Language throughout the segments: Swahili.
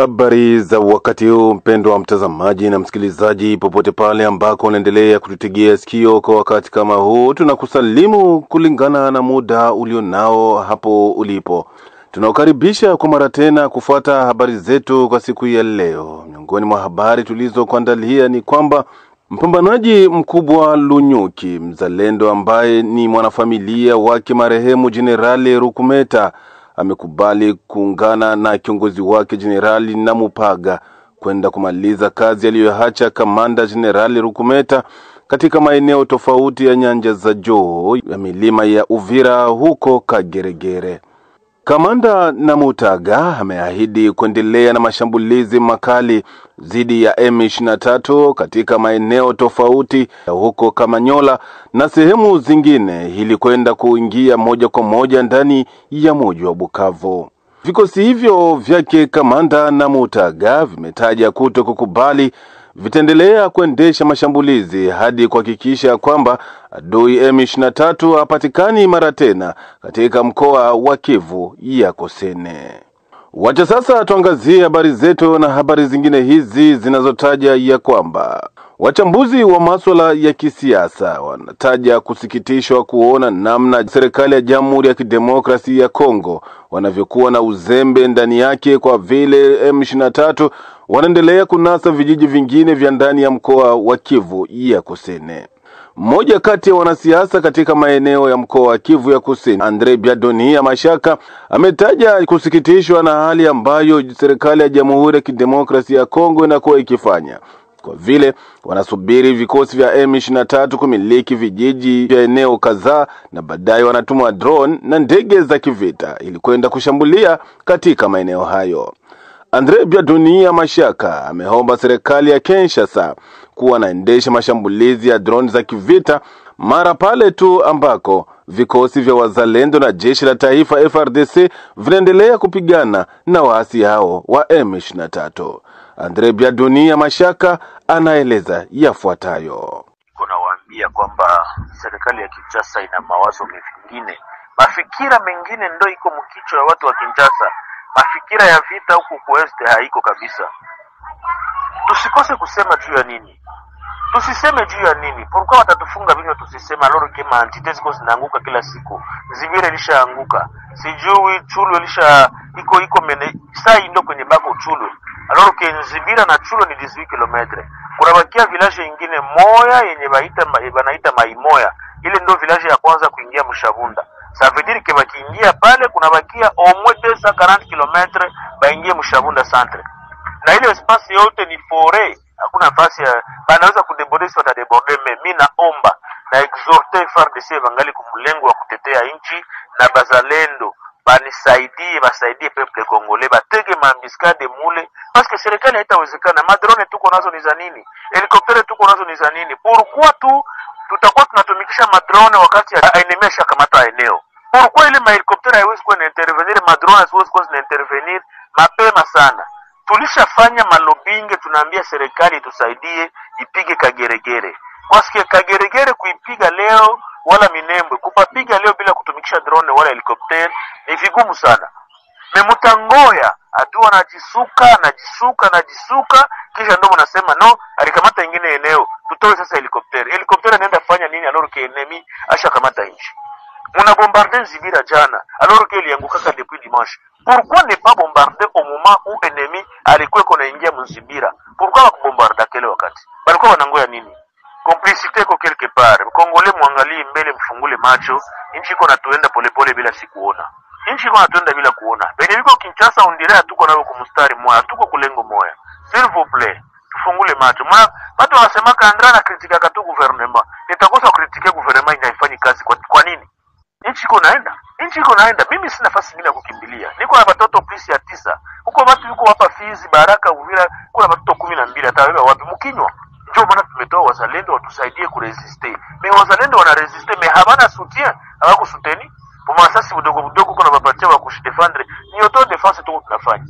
Habari za wakati huu, mpendwa mtazamaji na msikilizaji popote pale ambako unaendelea kututegea sikio kwa wakati kama huu. Tunakusalimu kulingana na muda ulionao hapo ulipo. Tunakukaribisha kwa mara tena kufuata habari zetu kwa siku ya leo. Miongoni mwa habari tulizokuandalia ni kwamba mpambanaji mkubwa Lunyuki, mzalendo ambaye ni mwanafamilia wake marehemu Jenerali Rukumeta, amekubali kuungana na kiongozi wake Jenerali Namupaga kwenda kumaliza kazi aliyoacha Kamanda Jenerali Rukumeta katika maeneo tofauti ya nyanja za juu ya milima ya Uvira huko Kageregere. Kamanda Namutaga ameahidi kuendelea na mashambulizi makali dhidi ya M23 katika maeneo tofauti huko Kamanyola na sehemu zingine ili kwenda kuingia moja kwa moja ndani ya mji wa Bukavu. Vikosi hivyo vyake Kamanda Namutaga vimetaja kutokukubali vitaendelea kuendesha mashambulizi hadi kuhakikisha kwamba adui M23 hapatikani mara tena katika mkoa wa Kivu ya Kusini. Wacha sasa tuangazie habari zetu na habari zingine hizi zinazotaja ya kwamba wachambuzi wa masuala ya kisiasa wanataja kusikitishwa kuona namna serikali ya Jamhuri ya Kidemokrasia ya Kongo wanavyokuwa na uzembe ndani yake, kwa vile M23 wanaendelea kunasa vijiji vingine vya ndani ya mkoa wa Kivu ya Kusini. Mmoja kati ya wanasiasa katika maeneo ya mkoa wa Kivu ya Kusini, Andre Biadonia Mashaka, ametaja kusikitishwa na hali ambayo serikali ya Jamhuri ya Kidemokrasia ya Kongo inakuwa ikifanya, kwa vile wanasubiri vikosi vya M23 kumiliki vijiji vya eneo kadhaa na baadaye wanatuma drone na ndege za kivita ili kwenda kushambulia katika maeneo hayo. Andre Biadonia Mashaka ameomba serikali ya Kinshasa kuwa naendesha mashambulizi ya drone za kivita mara pale tu ambako vikosi vya wazalendo na jeshi la taifa FRDC vinaendelea kupigana na waasi hao wa M23. Andre Biadonia Mashaka anaeleza yafuatayo. Kunawaambia kwamba serikali ya Kinshasa ina mawazo mengine, mafikira mengine ndio iko mkicho ya watu wa Kinshasa. Mafikira ya vita huku kueste haiko kabisa. Tusikose kusema juu ya nini? Tusiseme juu ya nini? Pourquoi watatufunga vinyo tusisema? Loro kema antitezi kwa zinaanguka kila siku. Zivire lishaanguka. Sijui Chulu lisha iko mene. Saa ndo kwenye bako Chulu. Loro ke Nzibira na Chulu ni 18 kilometre. Kunabakia village ingine moya yenye banaita Maimoya. Ile ndo village ya kwanza kuingia Mshavunda. Ça veut dire que bakiingia pale kunabakia au moins 240 km baingie Mshavunda centre. Na ile espace yote ni forêt. Hakuna nafasi ya banaweza kudeborde, sio watadeborde. Mimi naomba na exhorte FARDC bangali kumlengo wa kutetea nchi na bazalendo basaidie peuple congolais, batege maambiskade mule, parce que serikali haitawezekana. Madrone tuko nazo ni za nini? Helikoptere tuko nazo ni za nini? Pourquoi tutakuwa tunatumikisha madrone wakati enemy shakamata eneo? Pourquoi ile mahelikoptere haiwezi kuwa intervenir, madrone haiwezi kuwa intervenir mapema sana? Tulishafanya malobinge, tunaambia serikali tusaidie ipige Kageregere. Kwa sababu Kageregere kuipiga leo wala Minembwe kupapiga leo bila kutumikisha drone wala helikopter ni vigumu sana. Memutangoya adua najisuka kisha ndo mnasema no, alikamata ingine eneo, tutoe sasa helikopter. Helikopter anaenda fanya nini alors que enemy asha kamata nchi? Muna bombarder Nzibira jana alors que ilianguka depuis dimanche. Pourquoi ne pas bombarder au moment où ennemi alikuwa konaingia Nzibira? Pourquoi bombarder kile wakati? Balikuwa wanangoya nini? Complicité ko quelque part. Kongole muangalie mbele, mfungule macho. Nchi iko natuenda polepole bila sikuona. Nchi iko natuenda bila kuona. Bene biko Kinshasa ondirea tuko nao kumstari moja, tuko kulengo moja. S'il vous plaît, tufungule macho. Watu wanasema Andra na kritika katu gouvernement. Nitakosa kritike gouvernement inaifanyi kazi kwa nini? Nchi iko naenda. Mimi sina nafasi bila kukimbilia. Niko na watoto plus ya 9. Huko watu yuko hapa Fizi, Baraka, Uvira, kuna watoto 12 hata wewe wapi mkinywa? Ndio maana tumetoa wazalendo watusaidie kuresiste. Wazalendo wanaresiste, habana soutien, hawako souteni. Kwa masasi budogo kuna babatia wa kushidefendre. Ni auto defense tuko tunafanya.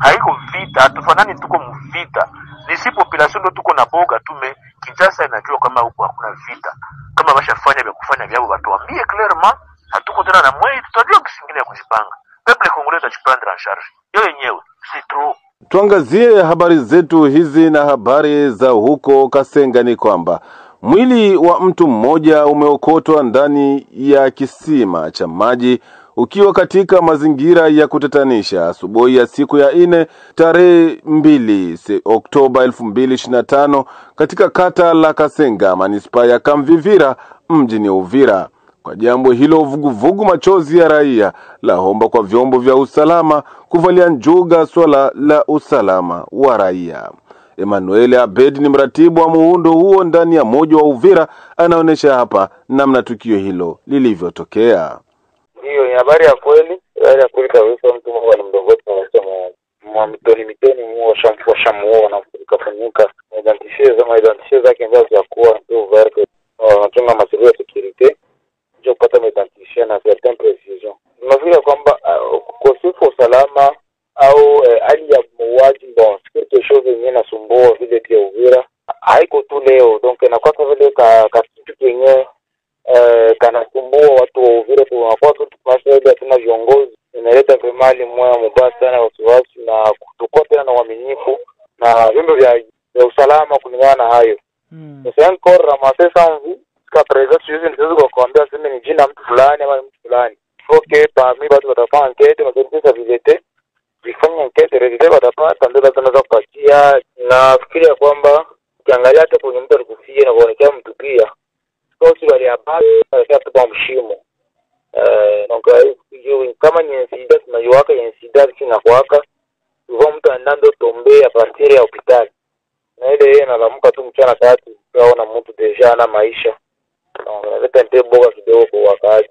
Haiko vita, hatufanani, tuko mvita. Ni si population ndo tuko na boga tume. Kinshasa inajua kama huko hakuna vita. Kama bashafanya vya kufanya vyao watuambie clairement, hatuko tena na mwezi tutajua kisingine ya kujipanga. Peuple congolais tajipanga en charge. Yo yenyewe, c'est trop. Tuangazie habari zetu hizi na habari za huko Kasenga ni kwamba mwili wa mtu mmoja umeokotwa ndani ya kisima cha maji ukiwa katika mazingira ya kutatanisha asubuhi ya siku ya 4 tarehe 2 Oktoba 2025 katika kata la Kasenga manispaa ya Kamvivira mjini Uvira. Kwa jambo hilo vuguvugu machozi ya raia laomba kwa vyombo vya usalama kuvalia njuga swala la usalama wa raia. Emmanuel Abedi ni mratibu wa muundo huo ndani ya moja wa Uvira, anaonesha hapa namna tukio hilo lilivyotokea. Hiyo ni habari ya kweli kabisa. Mtu mmoja ni mdogoti wa mitoni washamuoa na kufanyika identifier zake ndio za kuwa ndio verke wanachunga masuala ya security ndio kupata identifier na certain precision. Tunafikiria kwamba ukosefu wa usalama au hali ya mauaji bon quelque chose yenyewe nasumbua vile pia Uvira haiko tu leo, donc na kwa vile ka kitu yenyewe kanasumbua watu wa Uvira. Tunakuwa tunasaidia tuna viongozi, inaleta mali moja mbaya sana wasiwasi na kutokuwa tena na uaminifu na vyombo vya usalama kulingana na hayo. Sasa encore ramasser sans vous ka presence hizi ndio kuambia sema ni jina mtu fulani ama mtu fulani. Okay, parmi watu watafanya enquête na kutengeneza vizete vifanya enquête resultat watapata ndio tunaweza kupatia. Na fikiria kwamba ukiangalia hata kwenye mtu alikufia na kuonekana mtu pia sio wale habari kwa mshimo. Donc kama ni incident tunaiwaka incident kina kwaka hivyo mtu andando tombe a partir ya hospitali na ile yeye analamuka tu mchana tatu unaona mtu deja na maisha unaleta nteboga kidogo kwa wakati.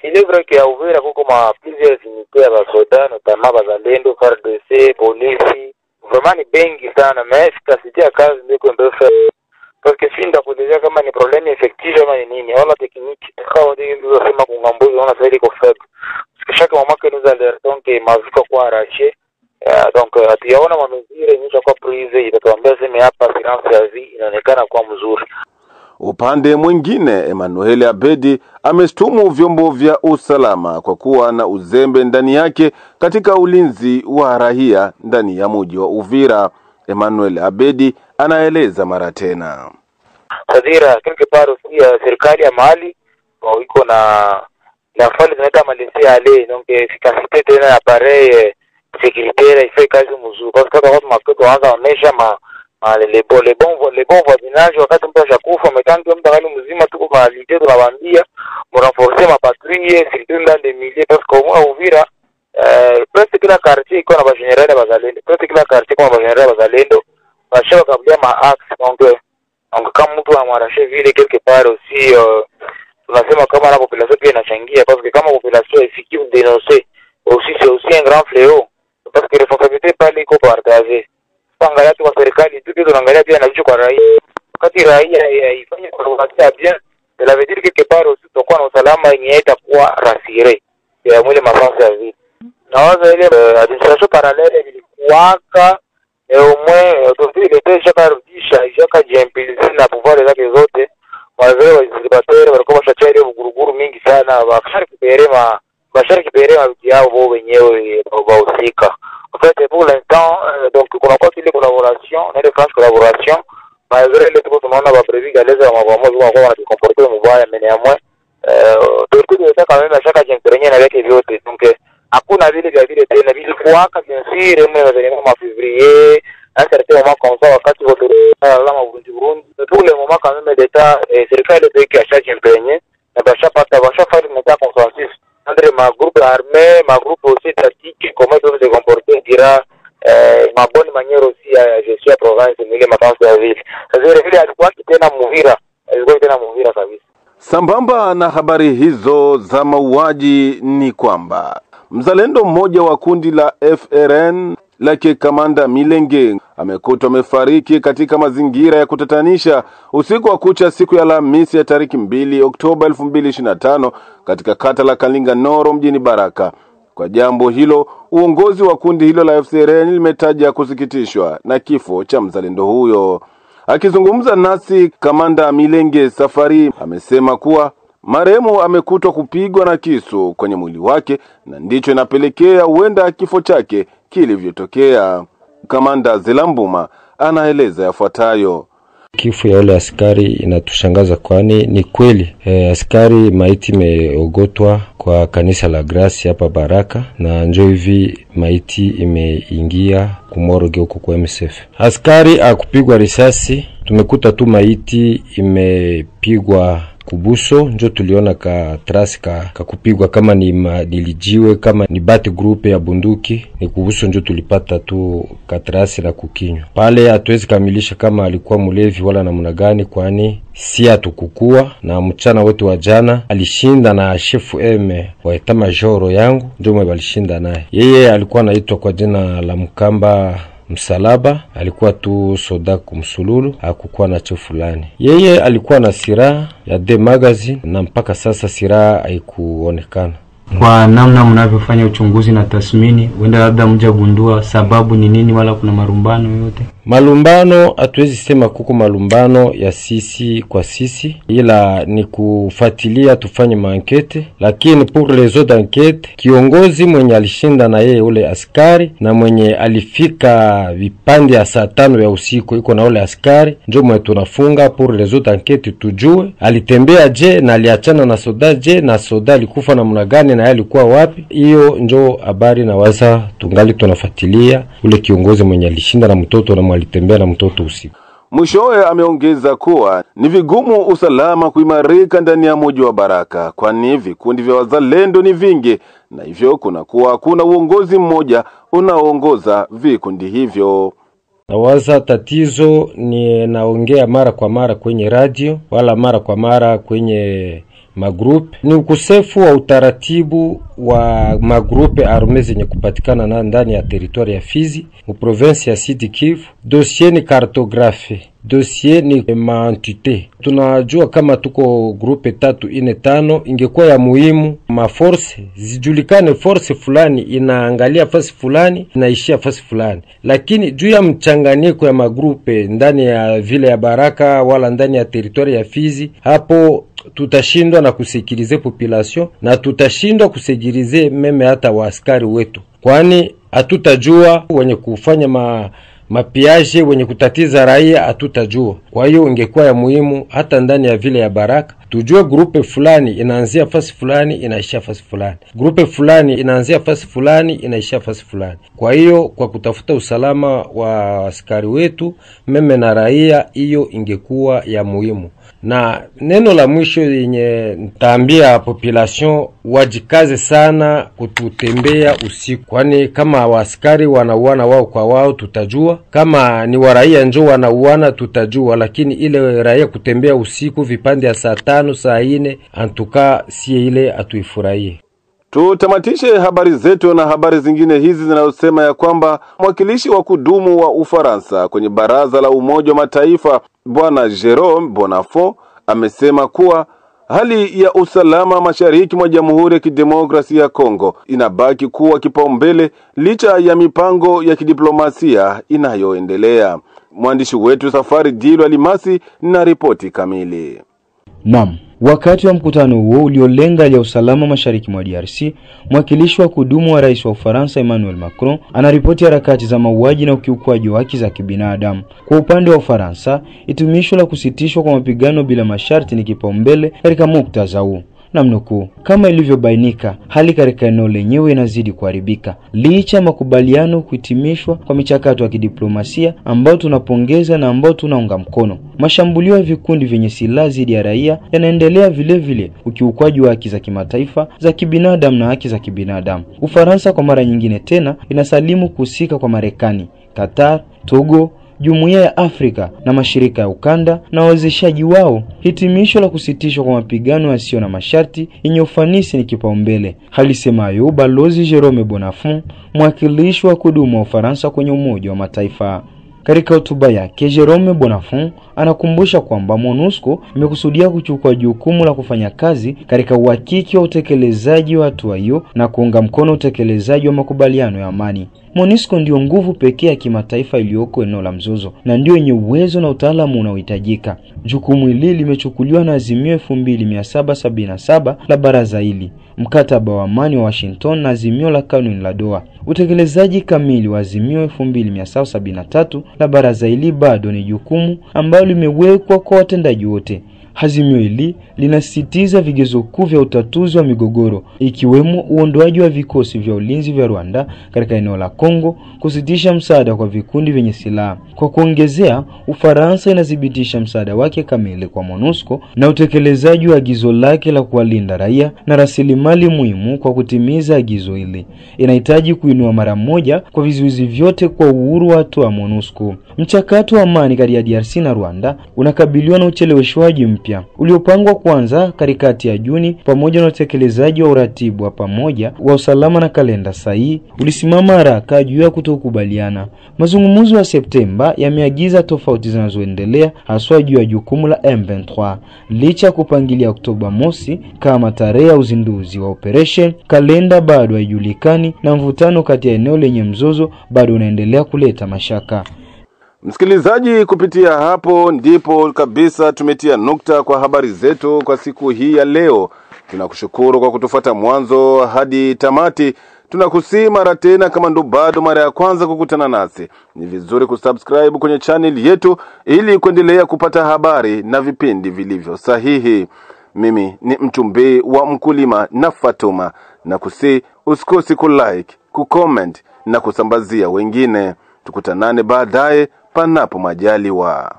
C'est vrai que à Uvira kuko ma plusieurs unités ya soda notamment bazalendo FARDC polisi vraiment ni bengi sana mais efficacité ya kazi ndio kuendelea. Parce que si ndakuelezea kama ni problème effective ama ni nini wala technique kwa ndio sema kungambuzi wana zaidi kwa faible chaque moment que nous alertons que maviko kwa arraché donc ationa mamezire nyisha kwa prise itatuambia sema hapa assurance ya vie inaonekana kwa mzuri. Upande mwingine Emmanuel Abedi ameshtumu vyombo vya usalama kwa kuwa na uzembe ndani yake katika ulinzi wa raia ndani ya mji wa Uvira. Emmanuel Abedi anaeleza mara tena. Sadira quelque part aussi serikali ya mahali iko na fali zinaita malisia ale donc efficacité tena ya appareil sécuritaire ifai kazi mzuri parce que kwa watu makoto wanaanza onesha les bons voisinage wakati mtu ashakufa umetangia mtu angali mzima tuko qualité tunawaambia renforcer ma patrouille surtout dans des milliers parce que au Uvira presque kila quartier iko na bagénéral bazalendo presque kila quartier iko na bagénéral bazalendo bashaka kabla ma axe donc kama mtu amwarashe vile quelque part aussi tunasema kama la population pia inachangia parce que kama population effective dénoncer aussi c'est aussi un grand fléau parce que responsabilité pale iko partagée. Angalia tu kwa serikali tu pia tunaangalia pia na jicho kwa raia. Wakati raia ifanye kwa bien, cela veut dire que part aussi tutakuwa na usalama yenye itakuwa rasire ya mwile mafasi ya vita. Na wazo ile administration parallele ilikuwaka au moins autour ile pesa karudisha ishaka jimpilizi na pouvoir zake zote. Wazee wa zilibateri walikuwa washachari uguruguru mingi sana bashari kiperema yao wao wenyewe wahusika. En fait, pour l'instant, donc, on a continué la collaboration, on a des franches collaboration, malgré les trucs que on a prévu, qu'à l'aise, on va se comporter, on va mener à moins. De coup, ça, quand même, à chaque intervenir avec les autres. Donc, à coup, on a vu les gars, il a vu le poids, bien sûr, on a venu en février, à un certain moment, comme ça, quand tu vas te retrouver, tous les moments, quand même, d'État, c'est le cas de pays qui a chaque intervenir, à chaque fois, il y a un consensus. Entre ma groupe armé, ma groupe aussi tactique, comment ils doivent se comporter, dira ma bonne manière aussi à gestion à province, mais ma France de la ville. C'est-à-dire vile alikuwa tena Muvira kabisa. Sambamba na habari hizo za mauaji ni kwamba mzalendo mmoja wa kundi la FRN lake Kamanda Milenge amekutwa amefariki katika mazingira ya kutatanisha usiku wa kucha siku ya Alhamisi ya tariki 2 Oktoba 2025 katika kata la Kalinga Noro mjini Baraka. Kwa jambo hilo, uongozi wa kundi hilo la FRN limetaja kusikitishwa na kifo cha mzalendo huyo. Akizungumza nasi, Kamanda Milenge Safari amesema kuwa marehemu amekutwa kupigwa na kisu kwenye mwili wake na ndicho inapelekea huenda kifo chake kilivyotokea. Kamanda Zelambuma anaeleza yafuatayo. Kifo ya ule askari inatushangaza, kwani ni kweli askari maiti imeogotwa kwa kanisa la Grace hapa Baraka, na njoo hivi maiti imeingia kumoroge huko kwa MSF. Askari akupigwa risasi, tumekuta tu maiti imepigwa kubuso, njo tuliona ka trasi ka kupigwa kama ni madilijiwe, kama ni bati grupe ya bunduki, ni kubuso njo tulipata tu ka trasi na kukinywa. Pale hatuwezi kamilisha kama alikuwa mulevi wala namna gani, kwani si atukukua, na mchana wetu wa jana alishinda na shefu wa eta majoro yangu, njo mwe balishinda naye. Yeye alikuwa anaitwa kwa jina la Mkamba Msalaba, alikuwa tu soda kumsululu, hakukuwa na cheo fulani. Yeye alikuwa na silaha ya D magazine, na mpaka sasa silaha haikuonekana. Kwa namna mnavyofanya uchunguzi na tathmini, wenda labda mjagundua sababu ni nini, wala kuna malumbano yote? Malumbano hatuwezi sema kuko malumbano ya sisi kwa sisi, ila ni kufuatilia tufanye maankete. Lakini pour les autres enquêtes, kiongozi mwenye alishinda na yeye ule askari na mwenye alifika vipande ya saa 5 ya usiku iko na ule askari, ndio mwe tunafunga pour les autres enquêtes, tujue alitembea je na aliachana na soda je, na soda alikufa namna gani na alikuwa wapi. Hiyo ndio habari na waza tungali tunafuatilia ule kiongozi mwenye alishinda na mtoto na alitembea na mtoto usiku. Mwishowe ameongeza kuwa ni vigumu usalama kuimarika ndani ya mji wa Baraka, kwani vikundi vya wazalendo ni vingi, na hivyo kuna uongozi mmoja unaoongoza vikundi hivyo. Na waza tatizo ni naongea mara kwa mara kwenye radio wala mara kwa mara kwenye magrupe, ni ukosefu wa utaratibu wa magrupe arme zenye kupatikana na ndani ya teritori ya Fizi mu province ya Sud Kivu. Dossier ni cartographie, dossier ni maentité. Tunajua kama tuko grupe 3 4 5, ingekuwa ya muhimu maforce zijulikane, force fulani inaangalia fasi fulani inaishia fasi fulani, lakini juu ya mchanganyiko ya magrupe ndani ya vile ya Baraka wala ndani ya teritori ya Fizi, hapo tutashindwa na kusekirize population, na tutashindwa kusekirize meme hata waaskari wetu, kwani hatutajua wenye kufanya mapiaje, wenye kutatiza raia hatutajua. Kwa hiyo ingekuwa ya muhimu hata ndani ya vile ya Baraka tujue grupe fulani inaanzia fasi fulani inaishia fasi fulani, grupe fulani inaanzia fasi fulani inaishia fasi fulani. Kwa hiyo kwa kutafuta usalama wa askari wetu meme na raia, hiyo ingekuwa ya muhimu. Na neno la mwisho yenye nitaambia population, wajikaze sana kututembea usiku, kwani kama waaskari wanauana wao kwa wao tutajua, kama ni waraia njoo wanauana tutajua, lakini ile raia kutembea usiku vipande ya saa 5 saa 4 antuka si ile atuifurahie. Tutamatishe habari zetu na habari zingine hizi zinazosema ya kwamba mwakilishi wa kudumu wa Ufaransa kwenye baraza la Umoja wa Mataifa Bwana Jerome Bonafont amesema kuwa hali ya usalama mashariki mwa Jamhuri ya Kidemokrasia ya Kongo inabaki kuwa kipaumbele licha ya mipango ya kidiplomasia inayoendelea. Mwandishi wetu Safari Dilo Alimasi na ripoti kamili. Naam, wakati wa mkutano huo uliolenga ya usalama mashariki mwa DRC, mwakilishi wa kudumu wa rais wa Ufaransa Emmanuel Macron anaripoti harakati za mauaji na ukiukwaji wa haki za kibinadamu. Kwa upande wa Ufaransa, hitimisho la kusitishwa kwa mapigano bila masharti ni kipaumbele katika muktadha huu. Namnuku, kama ilivyobainika, hali katika eneo lenyewe inazidi kuharibika licha ya makubaliano kuhitimishwa kwa michakato ya kidiplomasia ambao tunapongeza na ambao tunaunga mkono. Mashambulio ya vikundi vyenye silaha dhidi ya raia yanaendelea vile vile, ukiukwaji wa haki za kimataifa za kibinadamu na haki za kibinadamu. Ufaransa kwa mara nyingine tena inasalimu kuhusika kwa Marekani, Qatar, Togo, Jumuiya ya Afrika na mashirika ya ukanda na wawezeshaji wao. Hitimisho la kusitishwa kwa mapigano yasiyo na masharti yenye ufanisi ni kipaumbele, alisemayo Balozi Jerome Bonafont, mwakilishi wa kudumu wa Ufaransa kwenye Umoja wa Mataifa. Katika hotuba yake, Jerome Bonafont anakumbusha kwamba MONUSCO imekusudia kuchukua jukumu la kufanya kazi katika uhakiki wa utekelezaji wa hatua hiyo na kuunga mkono utekelezaji wa makubaliano ya amani. MONUSCO ndio nguvu pekee ya kimataifa iliyoko eneo la mzozo na ndio yenye uwezo na utaalamu unaohitajika. Jukumu hili limechukuliwa na azimio 2777 la baraza hili, mkataba wa amani wa Washington na azimio la kanuni la Doha. Utekelezaji kamili wa azimio 2773 la baraza hili bado ni jukumu ambalo limewekwa kwa watendaji wote. Azimio hili linasisitiza vigezo kuu vya utatuzi wa migogoro, ikiwemo uondoaji wa vikosi vya ulinzi vya Rwanda katika eneo la Kongo, kusitisha msaada kwa vikundi vyenye silaha. Kwa kuongezea, Ufaransa inadhibitisha msaada wake kamili kwa MONUSCO na utekelezaji wa agizo lake la kuwalinda raia na rasilimali muhimu. Kwa kutimiza agizo hili, inahitaji kuinua mara moja kwa vizuizi vyote kwa uhuru wa watu wa MONUSCO. Mchakato wa amani kati ya DRC na Rwanda unakabiliwa na ucheleweshwaji mpya uliopangwa kuanza katikati ya Juni, pamoja na utekelezaji wa uratibu wa pamoja wa usalama na kalenda sahihi ulisimama haraka juu ya kutokubaliana. Mazungumzo ya Septemba yameagiza tofauti zinazoendelea, haswa juu ya jukumu la M23. Licha ya kupangilia Oktoba mosi kama tarehe ya uzinduzi wa operation, kalenda bado haijulikani na mvutano kati ya eneo lenye mzozo bado unaendelea kuleta mashaka. Msikilizaji, kupitia hapo ndipo kabisa tumetia nukta kwa habari zetu kwa siku hii ya leo. Tunakushukuru kwa kutufuata mwanzo hadi tamati. Tunakusihi mara tena, kama ndo bado mara ya kwanza kukutana nasi, ni vizuri kusubscribe kwenye channel yetu ili kuendelea kupata habari na vipindi vilivyo sahihi. Mimi ni mchumbe wa mkulima na Fatuma, na kusihi usikosi kulike, kucomment na kusambazia wengine. Tukutanane baadaye panapo majaliwa.